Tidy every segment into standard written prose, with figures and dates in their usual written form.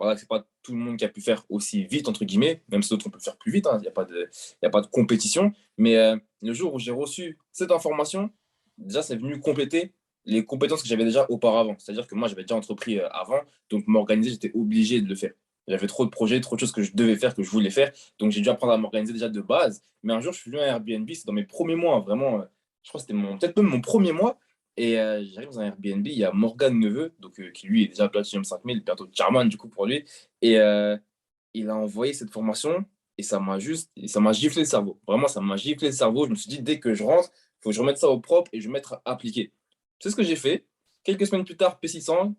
voilà, c'est pas tout le monde qui a pu faire aussi vite, entre guillemets, même si d'autres on peut faire plus vite, hein, il y a pas de compétition. Mais le jour où j'ai reçu cette information, déjà, c'est venu compléter les compétences que j'avais déjà auparavant. C'est-à-dire que moi, j'avais déjà entrepris avant, donc m'organiser, j'étais obligé de le faire. J'avais trop de projets, trop de choses que je devais faire, que je voulais faire. Donc, j'ai dû apprendre à m'organiser déjà de base. Mais un jour, je suis venu à Airbnb, c'est dans mes premiers mois, vraiment. Je crois que c'était peut-être même mon premier mois. Et j'arrive dans un Airbnb, il y a Morgan Neveu, donc, qui lui est déjà Platinum 5000, bientôt Charman du coup pour lui. Et il a envoyé cette formation et ça m'a giflé le cerveau. Vraiment, ça m'a giflé le cerveau. Je me suis dit, dès que je rentre, il faut que je remette ça au propre et je vais mettre à appliquer. C'est ce que j'ai fait. Quelques semaines plus tard, P600,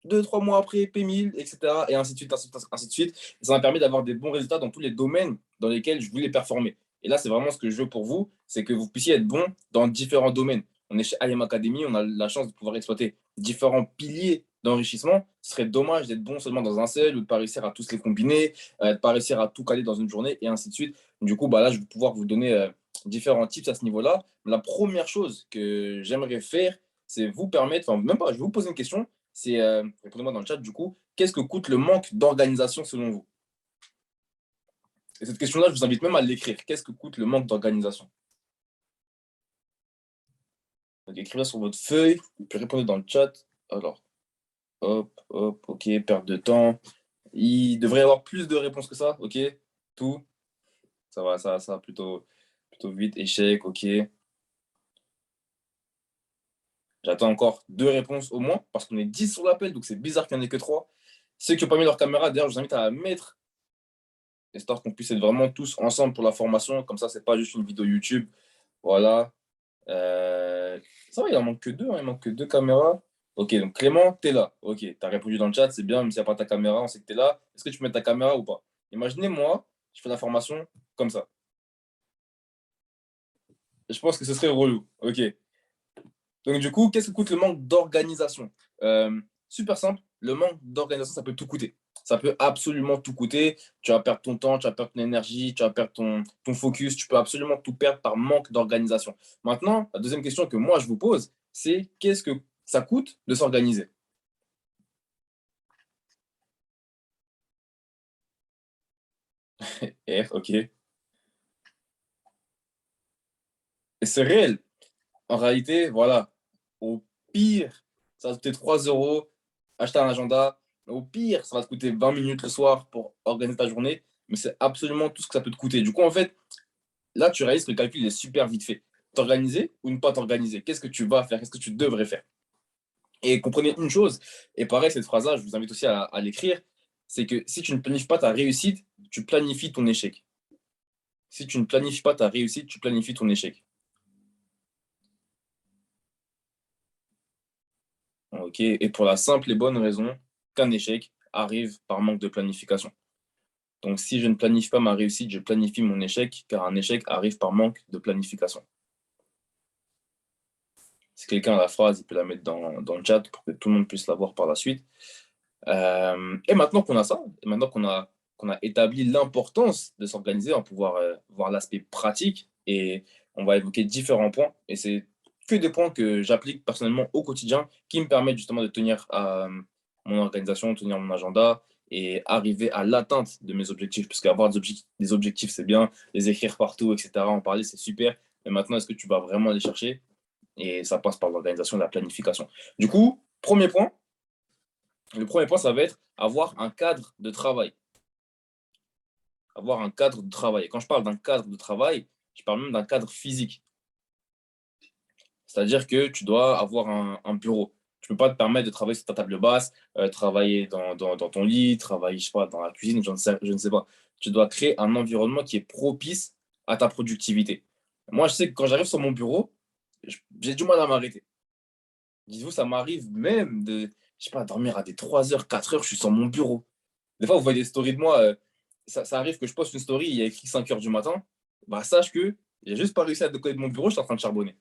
2, 3 mois après, P1000, etc. Et ainsi de suite, ainsi de suite, ainsi de suite. Et ça m'a permis d'avoir des bons résultats dans tous les domaines dans lesquels je voulais performer. Et là, c'est vraiment ce que je veux pour vous, c'est que vous puissiez être bon dans différents domaines. On est chez IM Academy, on a la chance de pouvoir exploiter différents piliers d'enrichissement. Ce serait dommage d'être bon seulement dans un seul ou de ne pas réussir à tous les combiner, de ne pas réussir à tout caler dans une journée et ainsi de suite. Du coup, bah là, je vais pouvoir vous donner différents tips à ce niveau-là. La première chose que j'aimerais faire, c'est vous permettre, enfin, même pas, je vais vous poser une question, c'est, répondez-moi dans le chat du coup, qu'est-ce que coûte le manque d'organisation selon vous? Et cette question-là, je vous invite même à l'écrire. Qu'est-ce que coûte le manque d'organisation? Donc, écrivez sur votre feuille, puis répondez dans le chat. Alors, hop, hop, ok, perte de temps. Il devrait y avoir plus de réponses que ça, ok? Tout, ça va plutôt vite. Échec, ok. J'attends encore 2 réponses au moins, parce qu'on est 10 sur l'appel, donc c'est bizarre qu'il n'y en ait que 3. Ceux qui n'ont pas mis leur caméra, d'ailleurs, je vous invite à la mettre, histoire qu'on puisse être vraiment tous ensemble pour la formation. Comme ça, c'est pas juste une vidéo YouTube. Voilà. Euh, Ça va, il en manque que 2, hein, il manque que 2 caméras. Ok, donc Clément, t'es là. Ok, t'as répondu dans le chat, c'est bien, même s'il n'y a pas ta caméra, on sait que t'es là. Est-ce que tu peux mettre ta caméra ou pas? Imaginez, moi, je fais la formation comme ça. Je pense que ce serait relou. Ok. Donc, du coup, qu'est-ce que coûte le manque d'organisation? Super simple, le manque d'organisation, ça peut tout coûter. Ça peut absolument tout coûter. Tu vas perdre ton temps, tu vas perdre ton énergie, tu vas perdre ton focus. Tu peux absolument tout perdre par manque d'organisation. Maintenant, la deuxième question que moi, je vous pose, c'est qu'est-ce que ça coûte de s'organiser? R, ok. Et c'est réel. En réalité, voilà. Au pire, ça va te coûter 3 euros, acheter un agenda. Au pire, ça va te coûter 20 minutes le soir pour organiser ta journée. Mais c'est absolument tout ce que ça peut te coûter. Du coup, en fait, là, tu réalises que le calcul est super vite fait. T'organiser ou ne pas t'organiser? Qu'est-ce que tu vas faire? Qu'est-ce que tu devrais faire? Et comprenez une chose, et pareil, cette phrase-là, je vous invite aussi à l'écrire, c'est que si tu ne planifies pas ta réussite, tu planifies ton échec. Si tu ne planifies pas ta réussite, tu planifies ton échec. Ok. Et pour la simple et bonne raison qu'un échec arrive par manque de planification. Donc, si je ne planifie pas ma réussite, je planifie mon échec, car un échec arrive par manque de planification. Si quelqu'un a la phrase, il peut la mettre dans le chat pour que tout le monde puisse la voir par la suite. Et maintenant qu'on a ça, et maintenant qu'on a établi l'importance de s'organiser, on va pouvoir voir l'aspect pratique et on va évoquer différents points. Et c'est que des points que j'applique personnellement au quotidien qui me permettent justement de tenir mon organisation, tenir mon agenda et arriver à l'atteinte de mes objectifs. Parce qu'avoir des objectifs, c'est bien, les écrire partout, etc., en parler, c'est super. Mais maintenant, est-ce que tu vas vraiment les chercher? Et ça passe par l'organisation et la planification. Du coup, le premier point, ça va être avoir un cadre de travail. Avoir un cadre de travail. Et quand je parle d'un cadre de travail, je parle même d'un cadre physique. C'est-à-dire que tu dois avoir un bureau. Tu ne peux pas te permettre de travailler sur ta table basse, travailler dans ton lit, travailler, je sais pas, dans la cuisine, je ne sais pas. Tu dois créer un environnement qui est propice à ta productivité. Moi, je sais que quand j'arrive sur mon bureau, j'ai du mal à m'arrêter. Dites-vous, ça m'arrive même je sais pas, dormir à des 3 heures, 4 heures, je suis sur mon bureau. Des fois, vous voyez des stories de moi, ça arrive que je poste une story, il y a écrit 5 heures du matin. Bah, sache que j'ai juste pas réussi à décoller de mon bureau, j'étais en train de charbonner.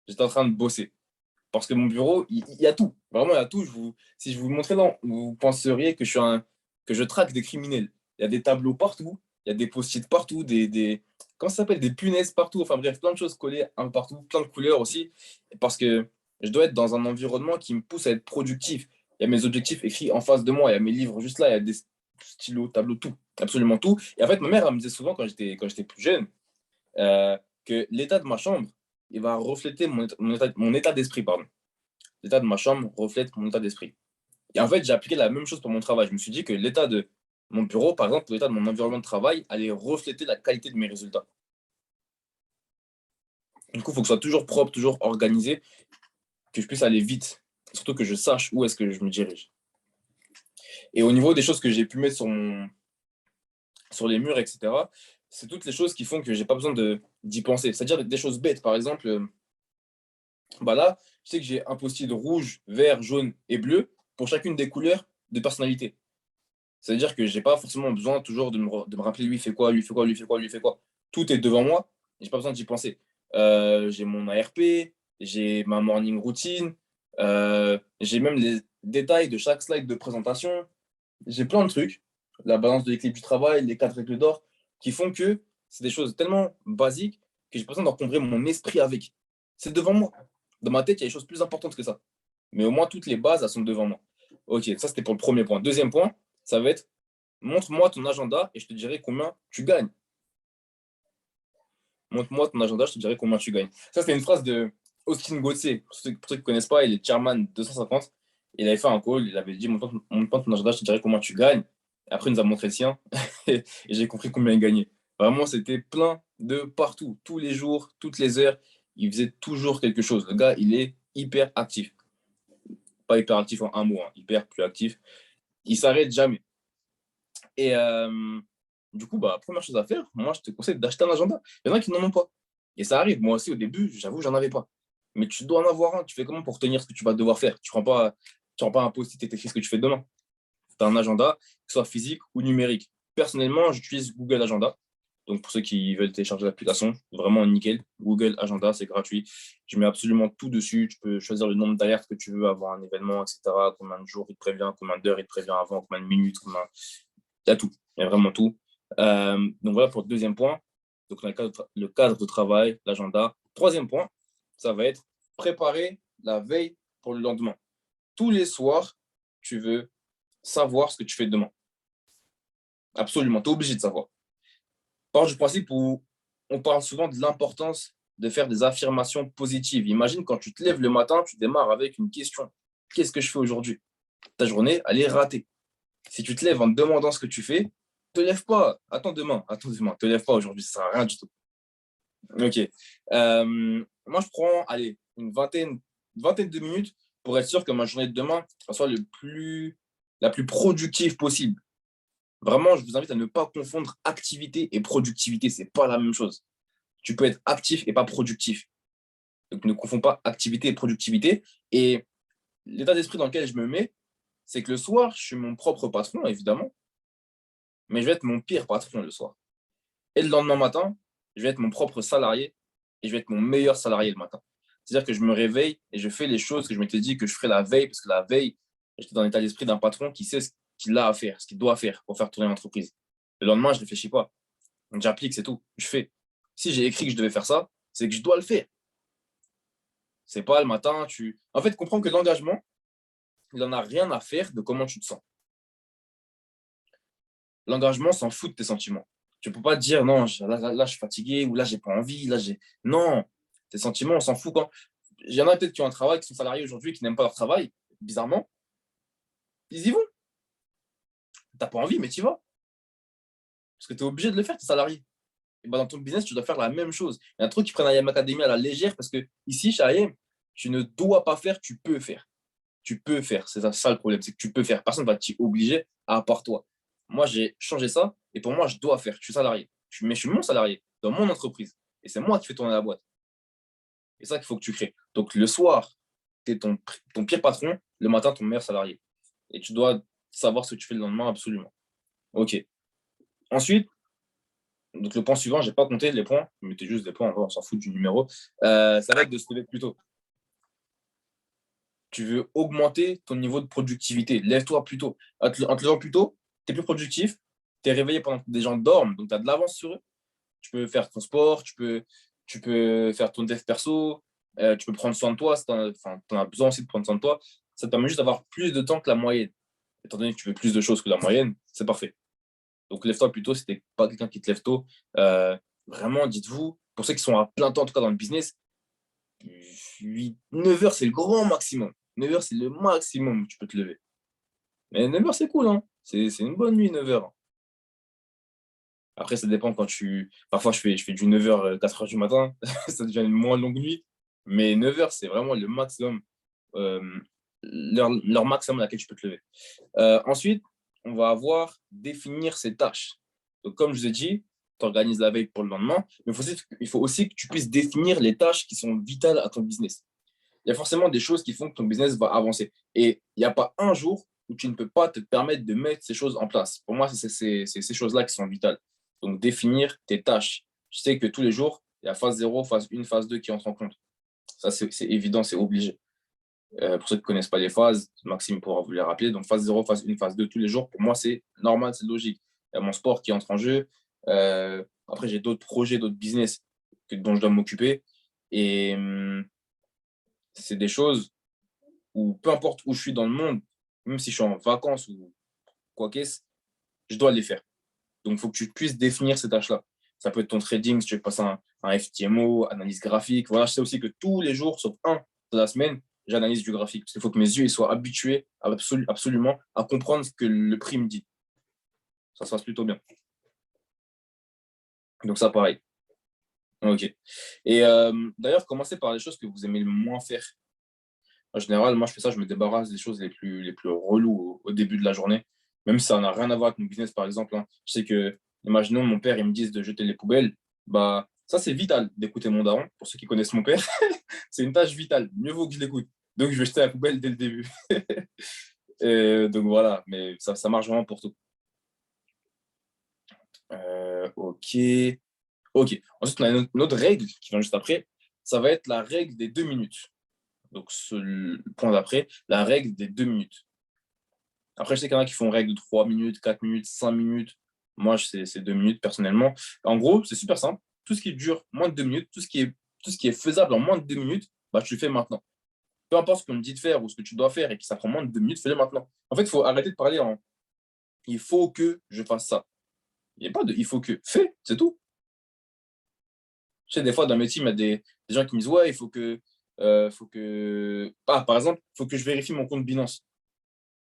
J'étais en train de bosser. Parce que mon bureau, il y a tout. Vraiment, il y a tout. Si je vous le montrais là, vous penseriez que je traque des criminels. Il y a des tableaux partout, il y a des post-it partout, comment ça s'appelle? Des punaises partout. Enfin bref, plein de choses collées un peu partout, plein de couleurs aussi. Parce que je dois être dans un environnement qui me pousse à être productif. Il y a mes objectifs écrits en face de moi, il y a mes livres juste là, il y a des stylos, tableaux, tout, absolument tout. Et en fait, ma mère, elle me disait souvent quand j'étais plus jeune, euh, que l'état de ma chambre, il va refléter mon état d'esprit, pardon. L'état de ma chambre reflète mon état d'esprit. Et en fait, j'ai appliqué la même chose pour mon travail. Je me suis dit que l'état de mon bureau, par exemple, l'état de mon environnement de travail, allait refléter la qualité de mes résultats. Du coup, il faut que ce soit toujours propre, toujours organisé, que je puisse aller vite. Surtout que je sache où est-ce que je me dirige. Et au niveau des choses que j'ai pu mettre sur les murs, etc., c'est toutes les choses qui font que j'ai pas besoin d'y penser. C'est-à-dire des choses bêtes. Par exemple, bah là, je sais que j'ai un post-it rouge, vert, jaune et bleu pour chacune des couleurs de personnalité. C'est-à-dire que j'ai pas forcément besoin toujours de me rappeler lui fait quoi, lui fait quoi, lui fait quoi, lui fait quoi. Tout est devant moi et j'ai pas besoin d'y penser. J'ai mon ARP, j'ai ma morning routine, j'ai même les détails de chaque slide de présentation. J'ai plein de trucs, la balance de l'équilibre du travail, les 4 règles d'or, qui font que c'est des choses tellement basiques que j'ai pas besoin d'encombrer mon esprit avec. C'est devant moi. Dans ma tête, il y a des choses plus importantes que ça. Mais au moins, toutes les bases, elles sont devant moi. Ok, ça c'était pour le premier point. Deuxième point, ça va être montre-moi ton agenda et je te dirai combien tu gagnes. Montre-moi ton agenda, je te dirai combien tu gagnes. Ça, c'est une phrase de Austin Gauthier. Pour ceux qui ne connaissent pas, il est chairman 250. Il avait fait un call, il avait dit montre-moi ton agenda, je te dirai combien tu gagnes. Après, il nous a montré le sien et j'ai compris combien il gagnait. Vraiment, c'était plein de partout, tous les jours, toutes les heures. Il faisait toujours quelque chose. Le gars, il est hyper actif. Pas hyper actif en un mot, hein, hyper plus actif. Il s'arrête jamais. Et du coup, bah, première chose à faire, moi, je te conseille d'acheter un agenda. Il y en a qui n'en ont pas. Et ça arrive. Moi aussi, au début, j'avoue, j'en avais pas. Mais tu dois en avoir un. Tu fais comment pour tenir ce que tu vas devoir faire? Tu prends pas un post-it et t'écris ce que tu fais demain. Tu as un agenda, que ce soit physique ou numérique. Personnellement, j'utilise Google Agenda. Donc, pour ceux qui veulent télécharger l'application, vraiment nickel. Google Agenda, c'est gratuit. Je mets absolument tout dessus. Tu peux choisir le nombre d'alertes que tu veux avant un événement, etc. Combien de jours il te prévient, combien d'heures il te prévient avant, combien de minutes, il y a tout. Il y a vraiment tout. Donc, voilà pour le deuxième point. Donc, le cadre de travail, l'agenda. Troisième point, ça va être préparer la veille pour le lendemain. Tous les soirs, tu veux savoir ce que tu fais demain. Absolument, tu es obligé de savoir. Part du principe où on parle souvent de l'importance de faire des affirmations positives. Imagine quand tu te lèves le matin, tu démarres avec une question. Qu'est-ce que je fais aujourd'hui? Ta journée, elle est ratée. Si tu te lèves en te demandant ce que tu fais, te lève pas. Attends demain. Te lève pas aujourd'hui, ça sert à rien du tout. Ok. Moi, je prends, allez, une vingtaine de minutes pour être sûr que ma journée de demain soit la plus productive possible. Vraiment, je vous invite à ne pas confondre activité et productivité. C'est pas la même chose. Tu peux être actif et pas productif. Donc, ne confonds pas activité et productivité. Et l'état d'esprit dans lequel je me mets, c'est que le soir, je suis mon propre patron, évidemment, mais je vais être mon pire patron le soir. Et le lendemain matin, je vais être mon propre salarié et je vais être mon meilleur salarié le matin. C'est-à-dire que je me réveille et je fais les choses que je m'étais dit que je ferais la veille, parce que la veille, j'étais dans l'état d'esprit d'un patron qui sait ce qu'il a à faire, ce qu'il doit faire pour faire tourner l'entreprise. Le lendemain, je ne réfléchis pas. Donc, j'applique, c'est tout. Je fais. Si j'ai écrit que je devais faire ça, c'est que je dois le faire. C'est pas le matin, En fait, comprends que l'engagement, il n'en a rien à faire de comment tu te sens. L'engagement s'en fout de tes sentiments. Tu ne peux pas te dire non, là, je suis fatigué ou là j'ai pas envie, là j'ai. Non, tes sentiments, on s'en fout quand. Il y en a peut-être qui ont un travail, qui sont salariés aujourd'hui, qui n'aiment pas leur travail, bizarrement, ils y vont. T'as pas envie, mais tu y vas. Parce que tu es obligé de le faire, tes salariés. Et ben, dans ton business, tu dois faire la même chose. Il y a un truc qui prennent IM Academy à la légère parce que ici, chez IM, tu ne dois pas faire, tu peux faire. Tu peux faire. C'est ça le problème, c'est que tu peux faire. Personne ne va t'y obliger à part toi. Moi, j'ai changé ça et pour moi, je dois faire. Je suis salarié. Mais je suis mon salarié dans mon entreprise. Et c'est moi qui fais tourner la boîte. C'est ça qu'il faut que tu crées. Donc, le soir, tu es ton pire patron, le matin, ton meilleur salarié. Et tu dois savoir ce que tu fais le lendemain, absolument. OK. Ensuite, donc le point suivant, je n'ai pas compté les points, je mettais juste des points, on s'en fout du numéro. Ça va être de se lever plus tôt. Tu veux augmenter ton niveau de productivité. Lève-toi plus tôt. En te levant plus tôt, tu es plus productif, tu es réveillé pendant que des gens dorment, donc tu as de l'avance sur eux. Tu peux faire ton sport, tu peux faire ton dev perso, tu peux prendre soin de toi, tu en as besoin aussi de prendre soin de toi. ça te permet juste d'avoir plus de temps que la moyenne. Étant donné que tu fais plus de choses que la moyenne, c'est parfait. Donc, lève-toi plus tôt si t'es pas quelqu'un qui te lève tôt. Vraiment, dites-vous, pour ceux qui sont à plein temps, en tout cas dans le business, 9 heures, c'est le grand maximum. 9 heures, c'est le maximum où tu peux te lever. Mais 9 heures, c'est cool, hein. C'est une bonne nuit, 9 heures. Après, ça dépend quand tu. Parfois, je fais du 9 heures, 4 heures du matin. Ça devient une moins longue nuit. Mais 9 heures, c'est vraiment le maximum, l'heure maximum à laquelle tu peux te lever. Ensuite, on va avoir définir ses tâches. Donc, comme je vous ai dit, tu organises la veille pour le lendemain, mais il faut aussi que tu puisses définir les tâches qui sont vitales à ton business. Il y a forcément des choses qui font que ton business va avancer. Et il n'y a pas un jour où tu ne peux pas te permettre de mettre ces choses en place. Pour moi, c'est ces choses-là qui sont vitales. Donc, définir tes tâches. Je sais que tous les jours, il y a phase 0, phase 1, phase 2 qui entrent en compte. Ça, c'est évident, c'est obligé. Pour ceux qui ne connaissent pas les phases, Maxime pourra vous les rappeler. Donc, phase 0, phase 1, phase 2, tous les jours, pour moi, c'est normal, c'est logique. Il y a mon sport qui entre en jeu. Après, j'ai d'autres projets, d'autres business dont je dois m'occuper. Et c'est des choses où, peu importe où je suis dans le monde, même si je suis en vacances ou quoi qu'est-ce, je dois les faire. Donc, il faut que tu puisses définir ces tâches-là. Ça peut être ton trading, si tu veux passer un FTMO, analyse graphique. Voilà, je sais aussi que tous les jours, sauf un de la semaine, j'analyse du graphique. Parce qu'il faut que mes yeux ils soient habitués absolument à comprendre ce que le prix me dit. Ça se passe plutôt bien. Donc, ça, pareil. OK. Et d'ailleurs, commencez par les choses que vous aimez le moins faire. En général, moi, je fais ça, je me débarrasse des choses les plus reloues au début de la journée. Même si ça n'a rien à voir avec mon business, par exemple, hein. Je sais que, imaginons, mon père, il me dise de jeter les poubelles. Bah, ça, c'est vital d'écouter mon daron. Pour ceux qui connaissent mon père, c'est une tâche vitale. Mieux vaut que je l'écoute. Donc, je vais jeter la poubelle dès le début. Donc, voilà. Mais ça marche vraiment pour tout. OK. OK. Ensuite, on a une autre règle qui vient juste après. Ça va être la règle des 2 minutes. Donc, le point d'après, la règle des 2 minutes. Après, je sais qu'il y en a qui font règle de 3 minutes, 4 minutes, 5 minutes. Moi, c'est 2 minutes personnellement. En gros, c'est super simple. Tout ce qui dure moins de 2 minutes, tout ce qui est faisable en moins de 2 minutes, bah, tu le fais maintenant. Peu importe ce qu'on me dit de faire ou ce que tu dois faire et que ça prend moins de 2 minutes, fais-le maintenant. En fait, il faut arrêter de parler en il faut que je fasse ça. Il n'y a pas de il faut que. Fais, c'est tout. Tu sais, des fois, dans mes teams, il y a des gens qui me disent ouais, il faut que. Par exemple, il faut que je vérifie mon compte Binance.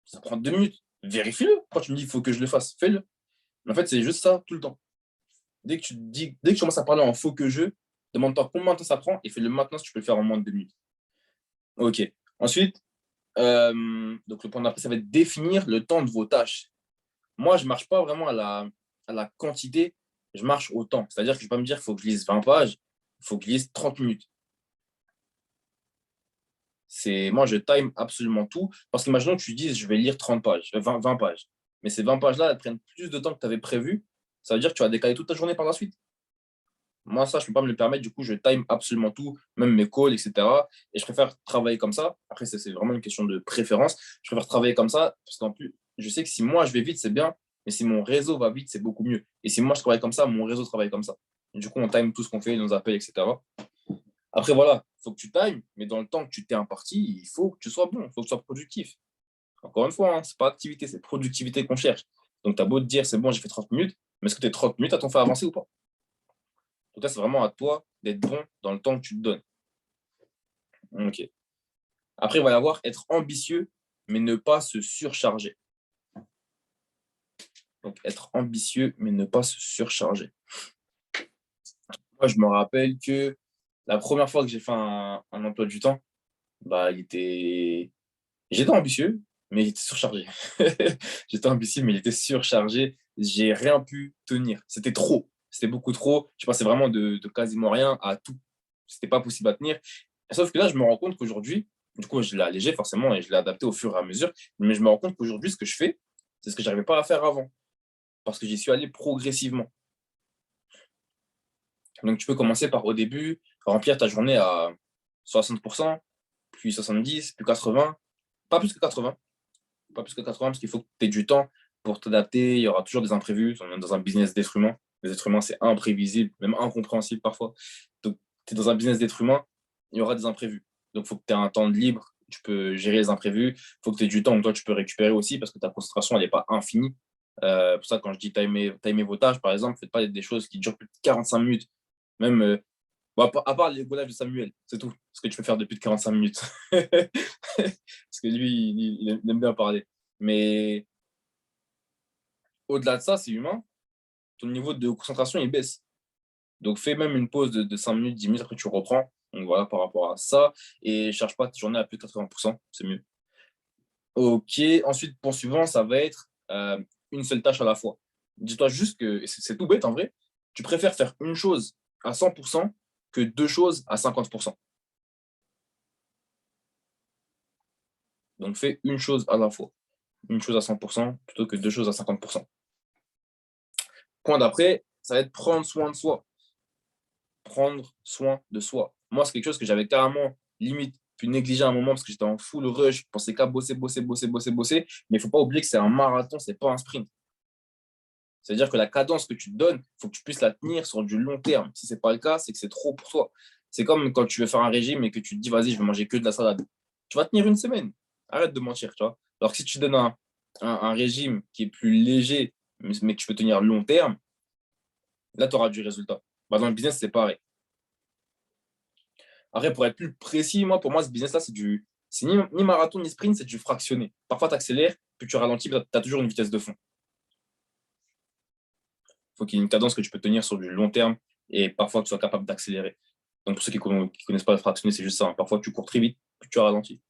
Ça prend 2 minutes. Vérifie-le. Quand tu me dis il faut que je le fasse, fais-le. Mais en fait, c'est juste ça tout le temps. Dès que tu commences à parler en faux que je, demande-toi combien de temps ça prend et fais-le maintenant si tu peux le faire en moins de 2 minutes. OK. Ensuite, donc le point d'après, ça va être définir le temps de vos tâches. Moi, je ne marche pas vraiment à la quantité, je marche au temps. C'est-à-dire que je ne vais pas me dire qu'il faut que je lise 20 pages, il faut que je lise 30 minutes. Moi, je time absolument tout. Parce qu'imaginons que tu dises, je vais lire 30 pages, 20 pages. Mais ces 20 pages-là, elles prennent plus de temps que tu avais prévu. Ça veut dire que tu vas décaler toute ta journée par la suite. Moi, ça, je ne peux pas me le permettre. Du coup, je time absolument tout, même mes calls, etc. Et je préfère travailler comme ça. Après, c'est vraiment une question de préférence. Je préfère travailler comme ça parce qu'en plus, je sais que si moi, je vais vite, c'est bien. Mais si mon réseau va vite, c'est beaucoup mieux. Et si moi, je travaille comme ça, mon réseau travaille comme ça. Et du coup, on time tout ce qu'on fait, nos appels, etc. Après, voilà, il faut que tu times. Mais dans le temps que tu t'es imparti, il faut que tu sois bon. Il faut que tu sois productif. Encore une fois, hein, ce n'est pas activité, c'est productivité qu'on cherche. Donc, tu as beau te dire, c'est bon, j'ai fait 30 minutes. Mais est-ce que tes 30 minutes, elles t'ont fait avancer ou pas? Donc là, c'est vraiment à toi d'être bon dans le temps que tu te donnes. OK. Après, il va y avoir être ambitieux, mais ne pas se surcharger. Donc, être ambitieux, mais ne pas se surcharger. Moi, je me rappelle que la première fois que j'ai fait un emploi du temps, bah, j'étais ambitieux, mais il était surchargé. J'étais ambitieux, mais il était surchargé. J'ai rien pu tenir. C'était trop. C'était beaucoup trop. Je passais vraiment de quasiment rien à tout. C'était pas possible à tenir. Sauf que là, je me rends compte qu'aujourd'hui, du coup, je l'ai allégé forcément et je l'ai adapté au fur et à mesure. Mais je me rends compte qu'aujourd'hui, ce que je fais, c'est ce que je n'arrivais pas à faire avant. Parce que j'y suis allé progressivement. Donc, tu peux commencer par, au début, remplir ta journée à 60%, puis 70, puis 80. Pas plus que 80. Pas plus que 80 parce qu'il faut que tu aies du temps pour t'adapter. Il y aura toujours des imprévus. On est dans un business d'être humain. Les êtres humains, c'est imprévisible, même incompréhensible parfois. Donc, tu es dans un business d'être humain, il y aura des imprévus. Donc, il faut que tu aies un temps de libre. tu peux gérer les imprévus. Il faut que tu aies du temps où toi, tu peux récupérer aussi parce que ta concentration, elle n'est pas infinie. Pour ça, quand je dis timer vos tâches, par exemple, faites pas des choses qui durent plus de 45 minutes. Même, bon, à part les goulash de Samuel, c'est tout. Ce que tu peux faire depuis de 45 minutes. Parce que lui, il aime bien parler. Mais au-delà de ça, c'est humain. Ton niveau de concentration, il baisse. Donc, fais même une pause de 5 minutes, 10 minutes, après tu reprends. Donc, voilà, par rapport à ça. Et ne cherche pas ta journée à plus de 80%, c'est mieux. Ok, ensuite, point suivant, ça va être une seule tâche à la fois. Dis-toi juste que, et c'est tout bête en vrai, tu préfères faire une chose à 100% que deux choses à 50%. Donc, fais une chose à la fois. Une chose à 100% plutôt que deux choses à 50%. Point d'après, ça va être prendre soin de soi. Prendre soin de soi. Moi, c'est quelque chose que j'avais carrément limite pu négliger à un moment parce que j'étais en full rush, je pensais qu'à bosser, bosser, bosser, bosser, bosser. Mais il ne faut pas oublier que c'est un marathon, c'est pas un sprint. C'est-à-dire que la cadence que tu te donnes, il faut que tu puisses la tenir sur du long terme. Si ce n'est pas le cas, c'est que c'est trop pour toi. C'est comme quand tu veux faire un régime et que tu te dis, vas-y, je vais manger que de la salade. Tu vas tenir une semaine. Arrête de mentir, tu vois. Alors que si tu donnes un régime qui est plus léger, mais que tu peux tenir long terme, là, tu auras du résultat. Bah, dans le business, c'est pareil. Après, pour être plus précis, moi, pour moi, ce business-là, c'est ni marathon ni sprint, c'est du fractionné. Parfois, tu accélères, puis tu ralentis, tu as toujours une vitesse de fond. Il faut qu'il y ait une cadence que tu peux tenir sur du long terme et parfois que tu sois capable d'accélérer. Donc, pour ceux qui ne connaissent pas le fractionné, c'est juste ça. Hein. Parfois, tu cours très vite, puis tu ralentis.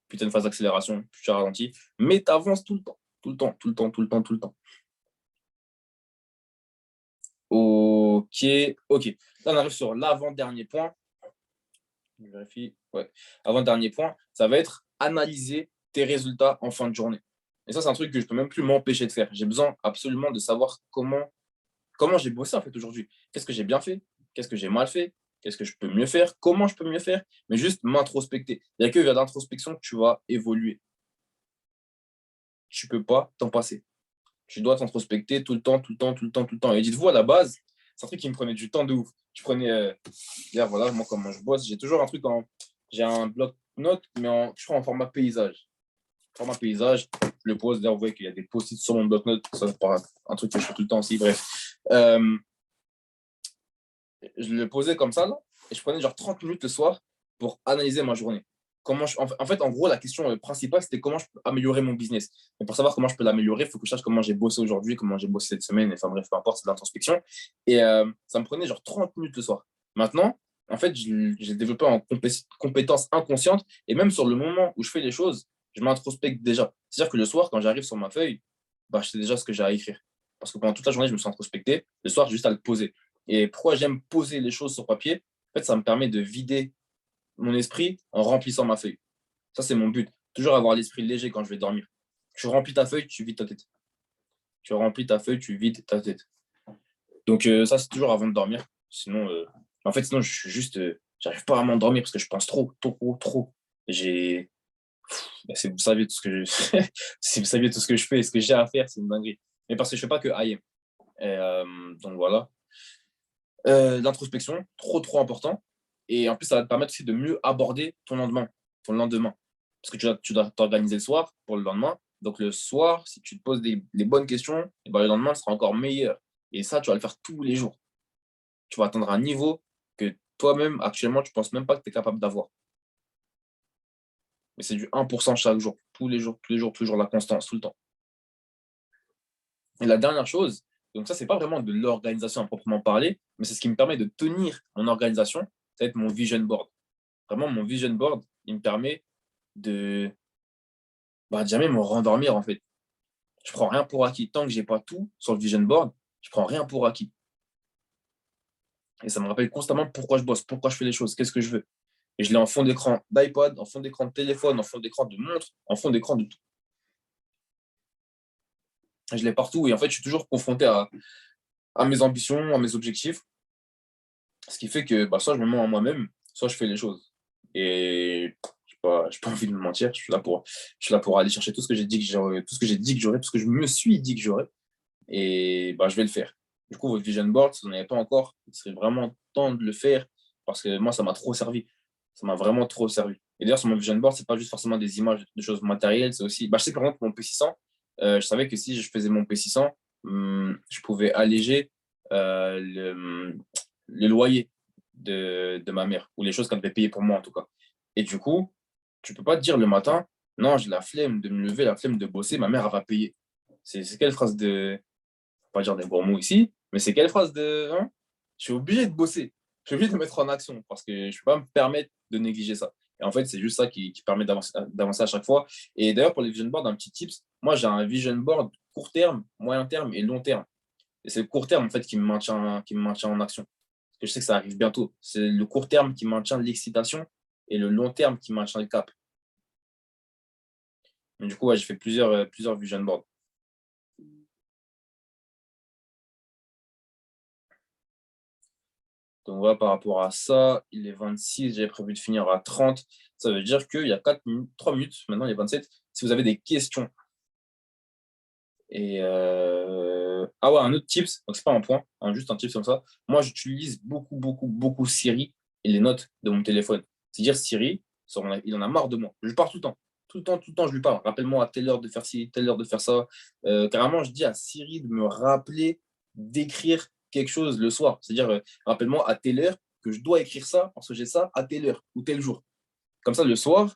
Puis tu as une phase d'accélération, puis tu ralentis. Mais tu avances tout le temps. Tout le temps, tout le temps, tout le temps, tout le temps. Ok, ok. Là, on arrive sur l'avant-dernier point. Je vérifie. Ouais. Avant-dernier point, ça va être analyser tes résultats en fin de journée. Et ça, c'est un truc que je ne peux même plus m'empêcher de faire. J'ai besoin absolument de savoir comment j'ai bossé en fait aujourd'hui. Qu'est-ce que j'ai bien fait? Qu'est-ce que j'ai mal fait? Qu'est-ce que je peux mieux faire? Comment je peux mieux faire? Mais juste m'introspecter. Il n'y a que via l'introspection que tu vas évoluer. Tu ne peux pas t'en passer. Tu dois t'introspecter tout le temps, tout le temps, tout le temps, tout le temps. Et dites-vous, à la base, c'est un truc qui me prenait du temps de ouf. Je prenais, voilà, moi, comment je bosse, j'ai toujours un truc j'ai un bloc-notes, mais je crois en format paysage. Format paysage, je le pose. D'ailleurs, vous voyez qu'il y a des post-it sur mon bloc-notes. Ça, c'est un truc que je fais tout le temps aussi. Bref. Je le posais comme ça, là, et je prenais genre 30 minutes le soir pour analyser ma journée. En fait, en gros, la question principale, c'était comment je peux améliorer mon business. Et pour savoir comment je peux l'améliorer, il faut que je sache comment j'ai bossé aujourd'hui, comment j'ai bossé cette semaine, enfin bref, peu importe, c'est de l'introspection. Et ça me prenait genre 30 minutes le soir. Maintenant, en fait, j'ai développé en compétences inconscientes, et même sur le moment où je fais les choses, je m'introspecte déjà. C'est-à-dire que le soir, quand j'arrive sur ma feuille, bah, je sais déjà ce que j'ai à écrire. Parce que pendant toute la journée, je me suis introspecté. Le soir, j'ai juste à le poser. Et pourquoi j'aime poser les choses sur papier? En fait, ça me permet de vider mon esprit en remplissant ma feuille. Ça, c'est mon but. Toujours avoir l'esprit léger quand je vais dormir. Tu remplis ta feuille, tu vides ta tête. Tu remplis ta feuille, tu vides ta tête. Donc, ça, c'est toujours avant de dormir. Sinon, sinon, je suis juste. J'arrive pas à m'endormir parce que je pense trop, trop, trop. J'ai. Si vous saviez tout ce que je... si vous saviez tout ce que je fais et ce que j'ai à faire, c'est une dinguerie. Mais parce que je fais pas que IM. Donc voilà. L'introspection, trop, trop important. Et en plus, ça va te permettre aussi de mieux aborder ton lendemain. Parce que tu dois t'organiser le soir pour le lendemain. Donc, le soir, si tu te poses les bonnes questions, et ben, le lendemain sera encore meilleur. Et ça, tu vas le faire tous les jours. Tu vas atteindre un niveau que toi-même, actuellement, tu ne penses même pas que tu es capable d'avoir. Mais c'est du 1% chaque jour. Tous les jours, tous les jours, toujours la constance, tout le temps. Et la dernière chose, donc ça, c'est pas vraiment de l'organisation à proprement parler, mais c'est ce qui me permet de tenir mon organisation, ça va être mon vision board. Vraiment, mon vision board, il me permet de jamais me rendormir, en fait. Je prends rien pour acquis. Tant que j'ai pas tout sur le vision board, je prends rien pour acquis. Et ça me rappelle constamment pourquoi je bosse, pourquoi je fais les choses, qu'est-ce que je veux. Et je l'ai en fond d'écran d'iPod, en fond d'écran de téléphone, en fond d'écran de montre, en fond d'écran de tout. Et je l'ai partout et en fait, je suis toujours confronté à mes ambitions, à mes objectifs. Ce qui fait que soit je me mens à moi-même, soit je fais les choses. Et je n'ai pas envie de me mentir, je suis là pour aller chercher tout ce que j'ai dit que j'aurais, tout ce que j'ai dit que j'aurais, tout ce que je me suis dit que j'aurais. Et je vais le faire. Du coup, votre vision board, si vous n'en avez pas encore, il serait vraiment temps de le faire parce que moi, ça m'a trop servi. Ça m'a vraiment trop servi. Et d'ailleurs, sur mon vision board, c'est pas juste forcément des images de choses matérielles, c'est aussi. Bah, je sais que par exemple, mon P600, je savais que si je faisais mon P600, je pouvais alléger le loyer de ma mère, ou les choses qu'elle devait payer pour moi en tout cas. Et du coup, tu peux pas te dire le matin, non, j'ai la flemme de me lever, la flemme de bosser, ma mère, elle va payer. C'est quelle phrase de. Faut pas dire des gros mots ici, mais c'est quelle phrase de. Hein, je suis obligé de bosser. Je suis obligé de me mettre en action parce que je ne peux pas me permettre de négliger ça. Et en fait, c'est juste ça qui permet d'avancer à chaque fois. Et d'ailleurs, pour les vision boards, un petit tips, moi, j'ai un vision board court terme, moyen terme et long terme. Et c'est le court terme, en fait, qui me maintient en action. Parce que je sais que ça arrive bientôt. C'est le court terme qui maintient l'excitation et le long terme qui maintient le cap. Mais du coup, ouais, j'ai fait plusieurs vision boards. Donc voilà, par rapport à ça, il est 26, j'avais prévu de finir à 30. Ça veut dire qu'il y a 4 minutes, 3 minutes, maintenant il est 27. Si vous avez des questions. Et ah ouais, un autre tips, donc c'est pas un point, hein, juste un tips comme ça. Moi, j'utilise beaucoup, beaucoup, beaucoup Siri et les notes de mon téléphone. C'est-à-dire Siri, il en a marre de moi. Je lui parle tout le temps. Tout le temps, tout le temps, je lui parle. Rappelle-moi à telle heure de faire ci, telle heure de faire ça. Carrément, je dis à Siri de me rappeler d'écrire quelque chose le soir. C'est-à-dire, rappelle-moi à telle heure que je dois écrire ça parce que j'ai ça à telle heure ou tel jour. Comme ça, le soir,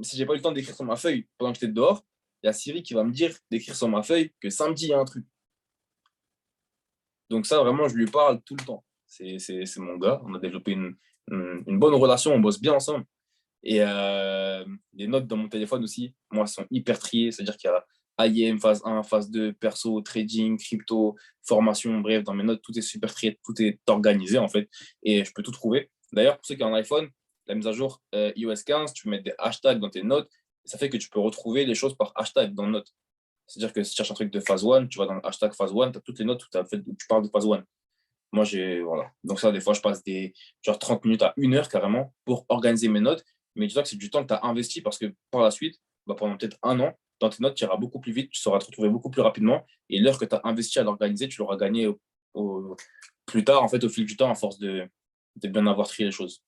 si j'ai pas eu le temps d'écrire sur ma feuille pendant que j'étais dehors, il y a Siri qui va me dire d'écrire sur ma feuille que samedi, il y a un truc. Donc ça, vraiment, je lui parle tout le temps. C'est mon gars. On a développé une bonne relation, on bosse bien ensemble. Et les notes dans mon téléphone aussi, moi, sont hyper triées. C'est-à-dire qu'il y a AIM, phase 1, phase 2, perso, trading, crypto, formation, bref, dans mes notes, tout est super trié, tout est organisé en fait. Et je peux tout trouver. D'ailleurs, pour ceux qui ont un iPhone, la mise à jour iOS 15, tu peux mettre des hashtags dans tes notes. Et ça fait que tu peux retrouver les choses par hashtag dans le note. C'est-à-dire que si tu cherches un truc de phase 1, tu vas dans le hashtag phase 1, tu as toutes les notes où tu parles de phase 1. Moi, voilà. Donc ça, des fois, je passe genre 30 minutes à 1 heure carrément pour organiser mes notes. Mais dis-toi que c'est du temps que tu as investi parce que par la suite, bah, pendant peut-être un an, dans tes notes, tu iras beaucoup plus vite, tu sauras te retrouver beaucoup plus rapidement. Et l'heure que tu as investi à l'organiser, tu l'auras gagné plus tard, en fait, au fil du temps, à force de bien avoir trié les choses.